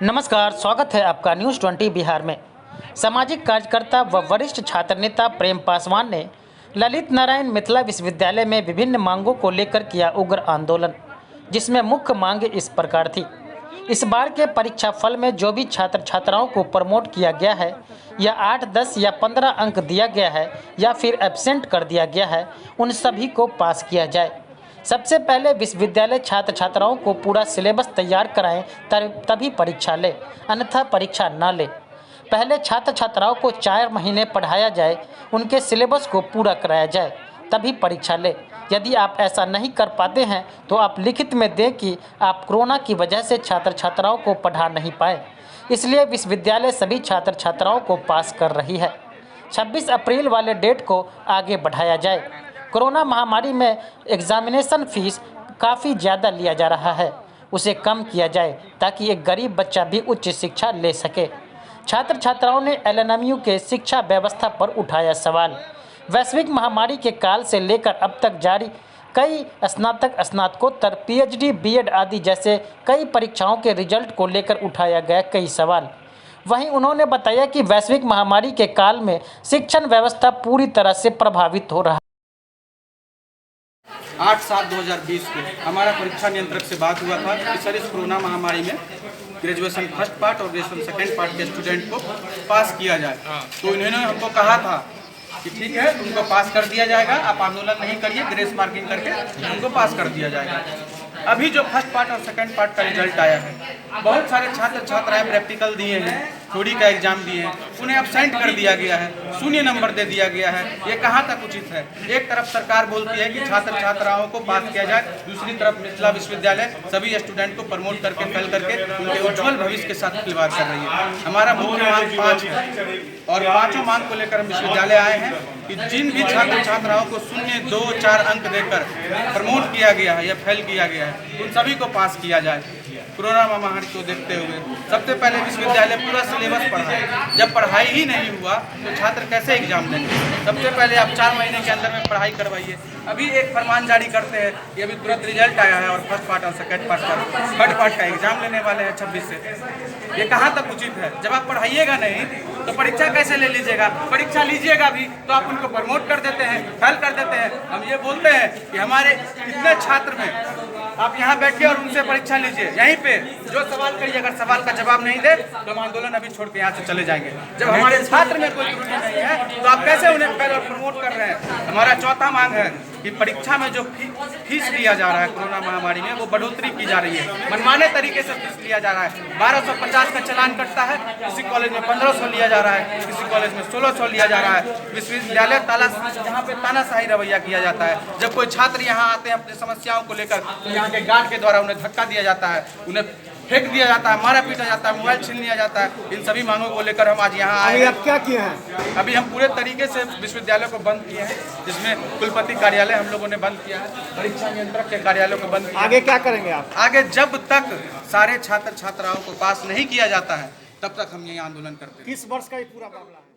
नमस्कार, स्वागत है आपका न्यूज़ 20 बिहार में। सामाजिक कार्यकर्ता व वरिष्ठ छात्र नेता प्रेम पासवान ने ललित नारायण मिथिला विश्वविद्यालय में विभिन्न मांगों को लेकर किया उग्र आंदोलन, जिसमें मुख्य मांग इस प्रकार थी। इस बार के परीक्षा फल में जो भी छात्र छात्राओं को प्रमोट किया गया है या 8, 10 या 15 अंक दिया गया है या फिर एब्सेंट कर दिया गया है, उन सभी को पास किया जाए। सबसे पहले विश्वविद्यालय छात्र छात्राओं को पूरा सिलेबस तैयार कराएं, तभी परीक्षा ले, अन्यथा परीक्षा न ले। पहले छात्र छात्राओं को 4 महीने पढ़ाया जाए, उनके सिलेबस को पूरा कराया जाए, तभी परीक्षा ले। यदि आप ऐसा नहीं कर पाते हैं तो आप लिखित में दें कि आप कोरोना की वजह से छात्र छात्राओं को पढ़ा नहीं पाए, इसलिए विश्वविद्यालय सभी छात्र छात्राओं को पास कर रही है। 26 अप्रैल वाले डेट को आगे बढ़ाया जाए। कोरोना महामारी में एग्जामिनेशन फीस काफ़ी ज़्यादा लिया जा रहा है, उसे कम किया जाए ताकि एक गरीब बच्चा भी उच्च शिक्षा ले सके। छात्र छात्राओं ने एलएनएमयू के शिक्षा व्यवस्था पर उठाया सवाल। वैश्विक महामारी के काल से लेकर अब तक जारी कई स्नातक, स्नातकोत्तर, पीएचडी, बीएड आदि जैसे कई परीक्षाओं के रिजल्ट को लेकर उठाया गया कई सवाल। वहीं उन्होंने बताया कि वैश्विक महामारी के काल में शिक्षण व्यवस्था पूरी तरह से प्रभावित हो रहा है। 8/7/2020 को हमारा परीक्षा नियंत्रक से बात हुआ था कि सर इस कोरोना महामारी में ग्रेजुएशन फर्स्ट पार्ट और ग्रेजुएशन सेकेंड पार्ट के स्टूडेंट को पास किया जाए। तो इन्होंने हमको कहा था कि ठीक है, उनको पास कर दिया जाएगा, आप आंदोलन नहीं करिए, ग्रेस मार्किंग करके उनको पास कर दिया जाएगा। अभी जो फर्स्ट पार्ट और सेकंड पार्ट का रिजल्ट आया है, बहुत सारे छात्र छात्राएं प्रैक्टिकल दिए हैं, थ्योरी का एग्जाम दिए हैं, उन्हें एब्सेंट कर दिया गया है, 0 नंबर दे दिया गया है। ये कहाँ तक उचित है? एक तरफ सरकार बोलती है कि छात्र छात्राओं को पास किया जाए, दूसरी तरफ मिथिला विश्वविद्यालय सभी स्टूडेंट को प्रमोट करके फेल करके उनके उज्ज्वल भविष्य के साथ खिलवाड़ कर रही है। हमारा मुख्य मांग 5 है और 5 मांग को लेकर हम विश्वविद्यालय आए हैं कि जिन भी छात्र छात्राओं को 0, 2, 4 अंक देकर प्रमोट किया गया है या फेल किया गया है, उन सभी को पास किया जाए। कोरोना महामारी को देखते हुए सबसे पहले विश्वविद्यालय पूरा सिलेबस पढ़ाए। जब पढ़ाई ही नहीं हुआ तो छात्र कैसे एग्जाम देंगे? सबसे पहले आप 4 महीने के अंदर में पढ़ाई करवाइए। अभी एक फरमान जारी करते हैं कि अभी तुरंत रिजल्ट आया है और फर्स्ट पार्ट और सेकंड पार्ट का थर्ड पार्ट का एग्जाम लेने वाले हैं 26 से। ये कहाँ तक उचित है? जब आप पढ़ाइएगा नहीं तो परीक्षा कैसे ले लीजिएगा? परीक्षा लीजिएगा भी तो आप उनको प्रमोट कर देते हैं, फेल कर देते हैं। हम ये बोलते हैं कि हमारे इतने छात्र में आप यहाँ बैठिए और उनसे परीक्षा लीजिए, यहीं पे जो सवाल करिए, अगर सवाल का जवाब नहीं दे तो हम आंदोलन अभी छोड़ के यहाँ से चले जाएंगे। जब हमारे छात्र में कोई त्रुटि नहीं है तो आप कैसे उन्हें फेल और प्रमोट कर रहे हैं? हमारा चौथा मांग है कि परीक्षा में जो फीस लिया जा रहा है कोरोना महामारी में, वो बढ़ोतरी की जा रही है। मनमाने तरीके से फीस लिया जा रहा है। 1250 का चालान कटता है, किसी कॉलेज में 1500 लिया जा रहा है, किसी कॉलेज में 1600 लिया जा रहा है। विश्वविद्यालय जहाँ पे तानाशाही रवैया किया जाता है। जब कोई छात्र यहाँ आते हैं अपनी समस्याओं को लेकर तो यहाँ के गार्ड के द्वारा उन्हें धक्का दिया जाता है, उन्हें फेंक दिया जाता है, मारा पीटा जाता है, मोबाइल छीन लिया जाता है। इन सभी मांगों को लेकर हम आज यहाँ आए हैं। आप क्या किए हैं? अभी हम पूरे तरीके से विश्वविद्यालय को बंद किए हैं, जिसमें कुलपति कार्यालय हम लोगों ने बंद किया है, परीक्षा नियंत्रक के कार्यालय को बंद किया। आगे क्या करेंगे आप? आगे जब तक सारे छात्र छात्राओं को पास नहीं किया जाता है तब तक हम ये आंदोलन करते हैं। किस वर्ष का ये पूरा मामला है?